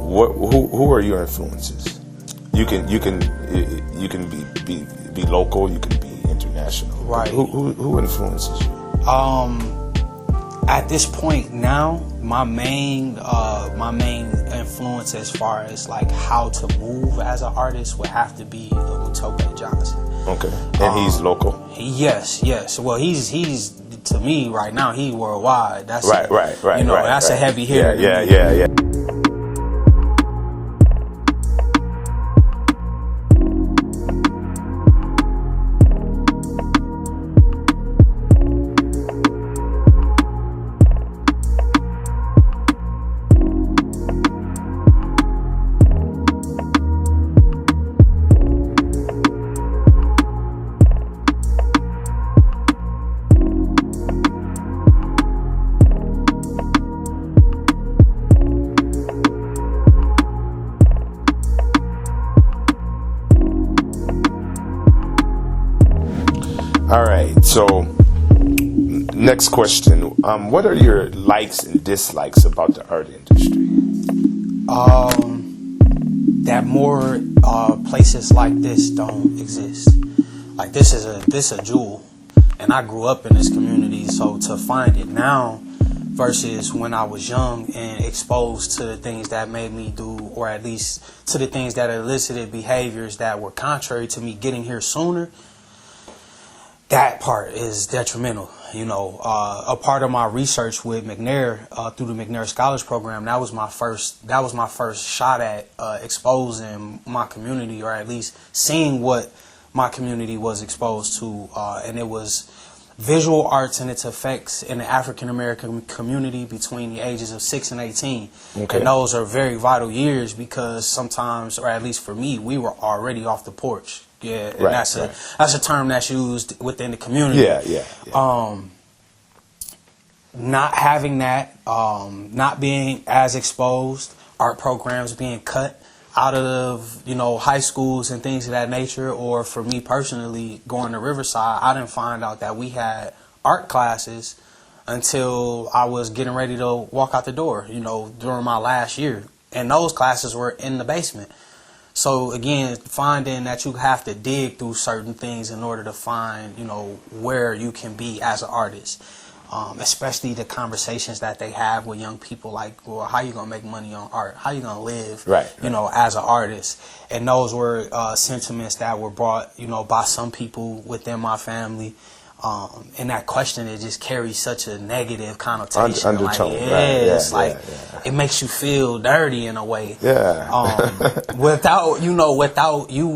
Who are your influences? You can be local. You can be international. Right. Who influences you? At this point now, my main influence as far as like how to move as an artist would have to be Tope Johnson. Okay. And he's local. Yes. Well, he's to me right now. He worldwide. That's right. You know, that's a heavy hitter. Yeah. All right, so next question. What are your likes and dislikes about the art industry? That more places like this don't exist. Like this is a jewel, and I grew up in this community, so to find it now versus when I was young and exposed to the things that made me do, or at least to the things that elicited behaviors that were contrary to me getting here sooner, that part is detrimental. You know, a part of my research with McNair through the McNair Scholars Program, that was my first shot at exposing my community, or at least seeing what my community was exposed to, and it was visual arts and its effects in the African American community between the ages of 6 and 18. Okay. And those are very vital years because sometimes, or at least for me, we were already off the porch. Yeah, and that's a term that's used within the community. Yeah. Not having that, not being as exposed, art programs being cut out of, you know, high schools and things of that nature, or for me personally, going to Riverside, I didn't find out that we had art classes until I was getting ready to walk out the door, you know, during my last year. And those classes were in the basement. So again, finding that you have to dig through certain things in order to find, you know, where you can be as an artist. Especially the conversations that they have with young people, like, well, how you gonna make money on art? How you gonna live, you know, as an artist? And those were sentiments that were brought, you know, by some people within my family. And that question, it just carries such a negative connotation. Undertone, like, it makes you feel dirty in a way. Yeah. Without you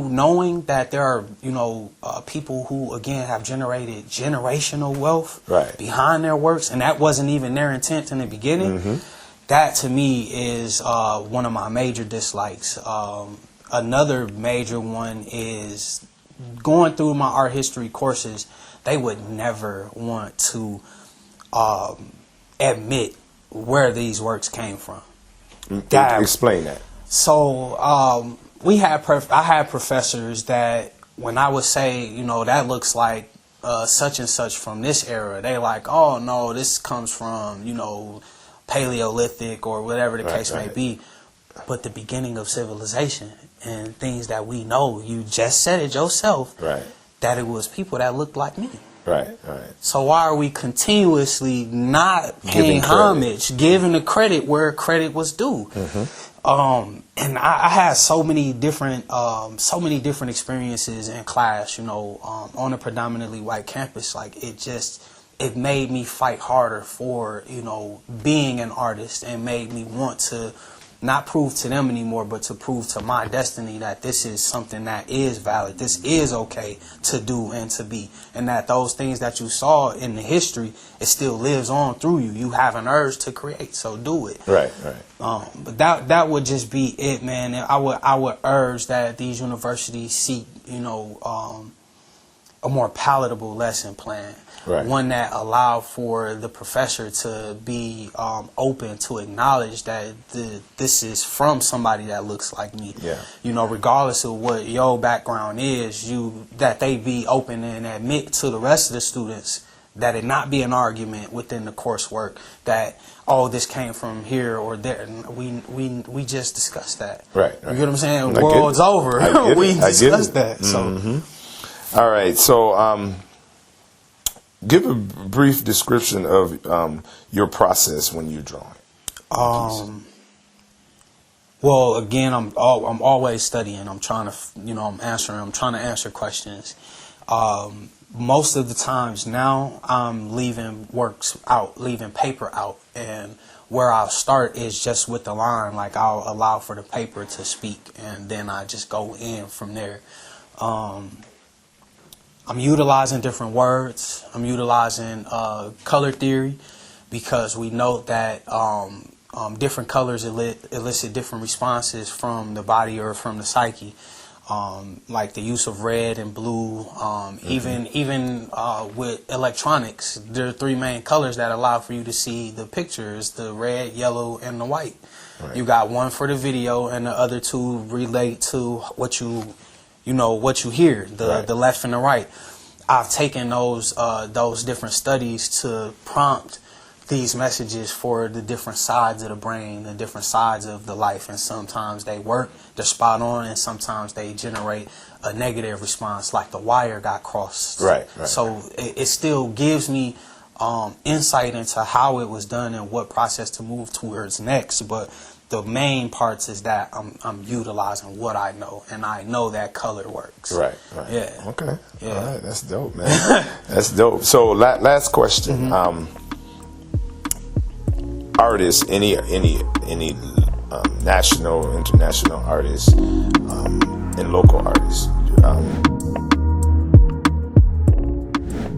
knowing that there are, you know, people who, again, have generated generational wealth behind their works, and that wasn't even their intent in the beginning. Mm-hmm. That, to me, is one of my major dislikes. Another major one is going through my art history courses. They would never want to admit where these works came from. Explain that. So I had professors that when I would say, you know, that looks like such and such from this era, they like, oh no, this comes from, you know, Paleolithic or whatever the case may be. But the beginning of civilization and things that we know, you just said it yourself. That it was people that looked like me. Right. So why are we continuously not paying homage, giving the credit where credit was due? Mm-hmm. And I had so many different experiences in class, you know, on a predominantly white campus. Like, it made me fight harder for, you know, being an artist, and made me want to not prove to them anymore, but to prove to my destiny that this is something that is valid, this is okay to do and to be, and that those things that you saw in the history, it still lives on through you. You have an urge to create, so do it. But that would just be it, man. And I would urge that these universities seek, you know, a more palatable lesson plan. One that allowed for the professor to be open to acknowledge that this is from somebody that looks like me. You know, regardless of what your background is, that they be open and admit to the rest of the students that it not be an argument within the coursework that, oh, this came from here or there. And we just discussed that. Right. You get what I'm saying? I World's over. We discussed that. Mm-hmm. So, all right. So, give a brief description of your process when you're drawing. Well, again, I'm always studying. I'm trying to, I'm trying to answer questions. Most of the times now, I'm leaving paper out, and where I'll start is just with the line. Like, I'll allow for the paper to speak, and then I just go in from there. I'm utilizing different words. I'm utilizing color theory, because we know that different colors elicit different responses from the body or from the psyche. Like the use of red and blue, even with electronics, there are three main colors that allow for you to see the pictures: the red, yellow, and the white. Right. You got one for the video, and the other two relate to what you hear, the left and the right. I've taken those different studies to prompt these messages for the different sides of the brain, the different sides of the life, and sometimes they work, they're spot on, and sometimes they generate a negative response, like the wire got crossed. Right. So it still gives me insight into how it was done and what process to move towards next. But the main parts is that I'm utilizing what I know, and I know that color works. Right. Yeah. Okay. Yeah. All right. That's dope, man. That's dope. So last question. Artists, any national, international artists, and local artists.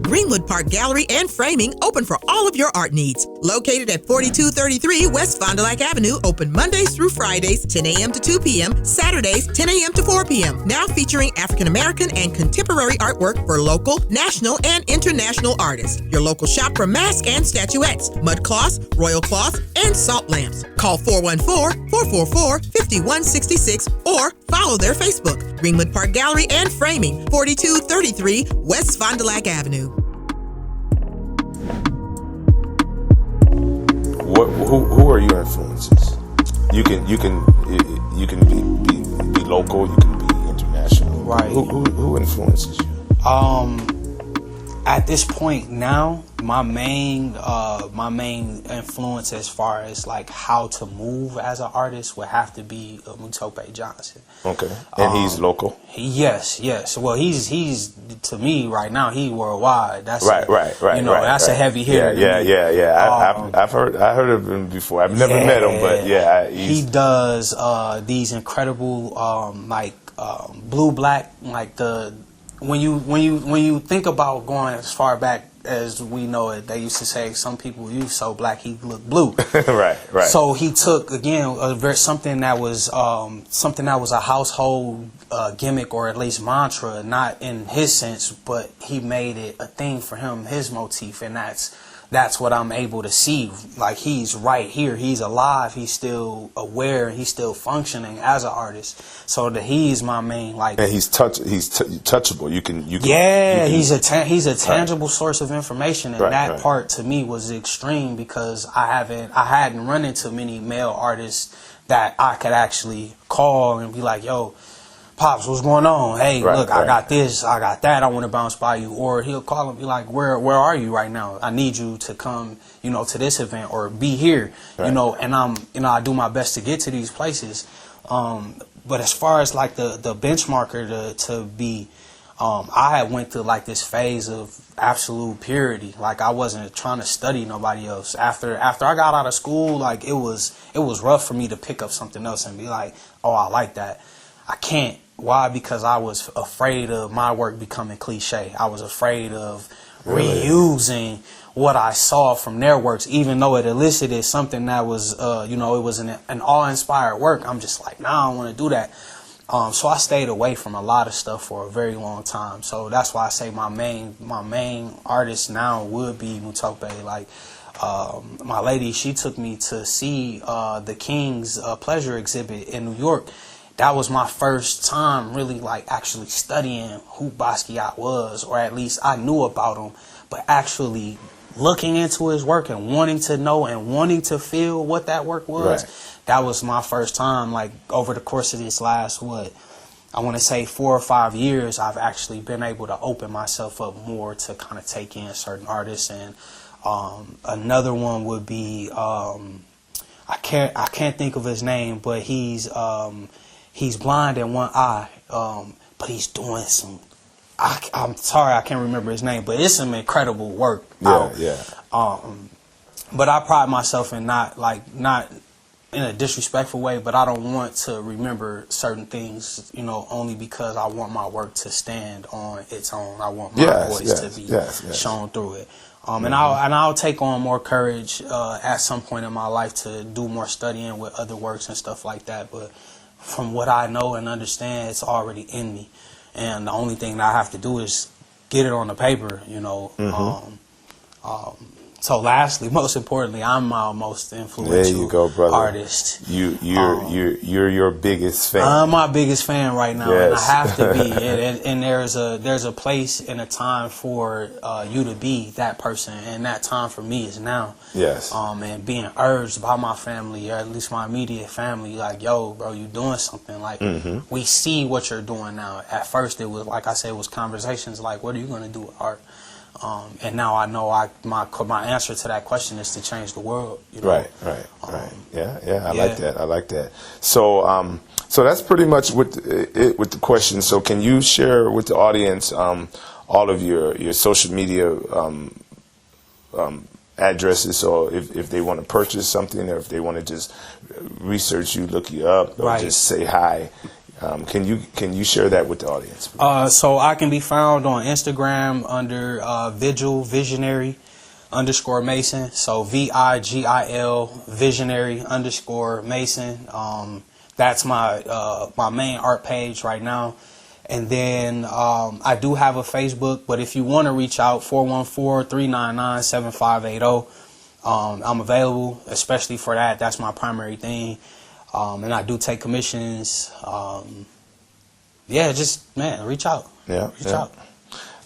Greenwood Park Gallery and Framing, open for all of your art needs. Located at 4233 West Fond du Lac Avenue, open Mondays through Fridays, 10 a.m. to 2 p.m., Saturdays, 10 a.m. to 4 p.m. Now featuring African American and contemporary artwork for local, national, and international artists. Your local shop for masks and statuettes, mud cloths, royal cloths, and salt lamps. Call 414-444-5166 or follow their Facebook. Greenwood Park Gallery and Framing, 4233 West Fond du Lac Avenue. Who are your influences? You can be local. You can be international. Right. Who influences you? At this point now, my main influence as far as like how to move as an artist would have to be Mutope Johnson. Okay. And he's local? Yes. Well, he's to me right now, he worldwide. That's right. That's a heavy hitter. Yeah. I heard of him before. I've never met him, but he does these incredible blue black, like when you think about going as far back as we know it, they used to say some people, you so black he look blue. right. So he took again something that was a household gimmick, or at least mantra, not in his sense, but he made it a thing for him, his motif, and that's what I'm able to see. Like, he's right here. He's alive. He's still aware. He's still functioning as an artist. So he's my main And he's touchable. You can. He's a tangible source of information, and that part to me was extreme, because I hadn't run into many male artists that I could actually call and be like, yo, Pops, what's going on? Hey, look, I got this, I got that, I want to bounce by you. Or he'll call and be like, where are you right now? I need you to come, to this event, or be here, and I do my best to get to these places. But as far as like the benchmarker to be, I had went through like this phase of absolute purity. Like, I wasn't trying to study nobody else. After I got out of school, like it was rough for me to pick up something else and be like, oh, I like that. I can't. Why? Because I was afraid of my work becoming cliche. I was afraid of reusing what I saw from their works, even though it elicited something that was, it was an awe-inspired work. I'm just like, nah, I don't want to do that. So I stayed away from a lot of stuff for a very long time. So that's why I say my main artist now would be Mutope. Like, my lady, she took me to see the King's Pleasure exhibit in New York. That was my first time really like actually studying who Basquiat was, or at least I knew about him, but actually looking into his work and wanting to know and wanting to feel what that work was, that was my first time. Like, over the course of this last, I want to say 4 or 5 years, I've actually been able to open myself up more to kind of take in certain artists. And another one would be, I can't think of his name, but he's blind in one eye, but he's doing some. I'm sorry, I can't remember his name, but it's some incredible work. But I pride myself in not in a disrespectful way, but I don't want to remember certain things, only because I want my work to stand on its own. I want my voice to be shown through it. And I'll take on more courage at some point in my life to do more studying with other works and stuff like that. But from what I know and understand, it's already in me. And the only thing that I have to do is get it on the paper, So lastly, most importantly, I'm my most influential artist. You're your biggest fan. I'm my biggest fan right now, and I have to be. And there's a place and a time for you to be that person, and that time for me is now. Yes. And being urged by my family, or at least my immediate family, like, yo, bro, you doing something. Like, we see what you're doing now. At first, it was, like I said, it was conversations like, what are you going to do with art? And now I know my answer to that question is to change the world. Right. Yeah. I like that. So so that's pretty much with the question. So can you share with the audience all of your social media addresses? So if they want to purchase something, or if they want to just research you, look you up, or just say hi. Can you share that with the audience? So I can be found on Instagram under Visionary _Mason. So VIGIL Visionary _Mason. That's my main art page right now. And then I do have a Facebook, but if you want to reach out, 414-399-7580. I'm available, especially for that. That's my primary thing. And I do take commissions. Just reach out. Reach out.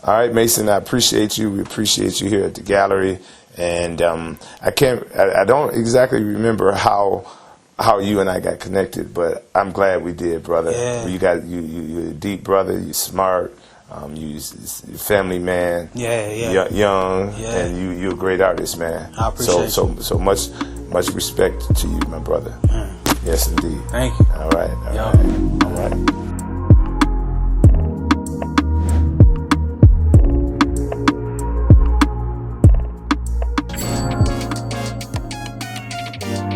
All right, Mason, I appreciate you. We appreciate you here at the gallery. And I don't exactly remember how you and I got connected, but I'm glad we did, brother. Yeah. You're a deep brother. You're smart. You're a family man. Young, and you're a great artist, man. I appreciate so much respect to you, my brother. Yeah. Yes, indeed. Thank you. All right. All right.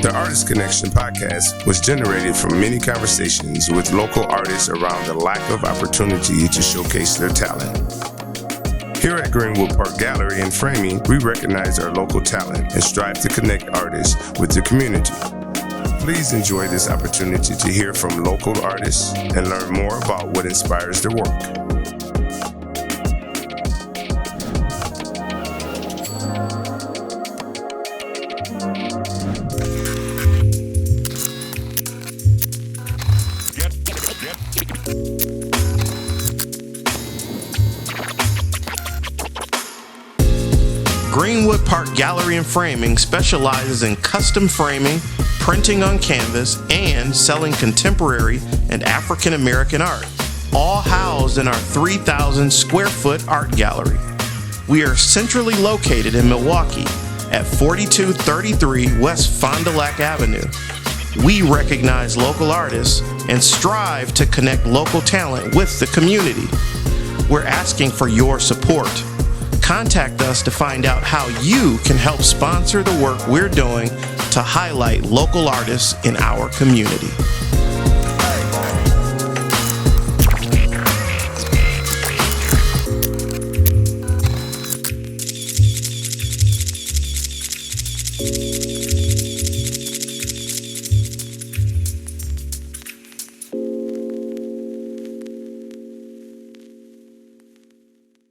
The Artist Connection podcast was generated from many conversations with local artists around the lack of opportunity to showcase their talent. Here at Greenwood Park Gallery and Framing, we recognize our local talent and strive to connect artists with the community. Please enjoy this opportunity to hear from local artists and learn more about what inspires their work. Greenwood Park Gallery and Framing specializes in custom framing, printing on canvas, and selling contemporary and African American art, all housed in our 3,000 square foot art gallery. We are centrally located in Milwaukee at 4233 West Fond du Lac Avenue. We recognize local artists and strive to connect local talent with the community. We're asking for your support. Contact us to find out how you can help sponsor the work we're doing to highlight local artists in our community.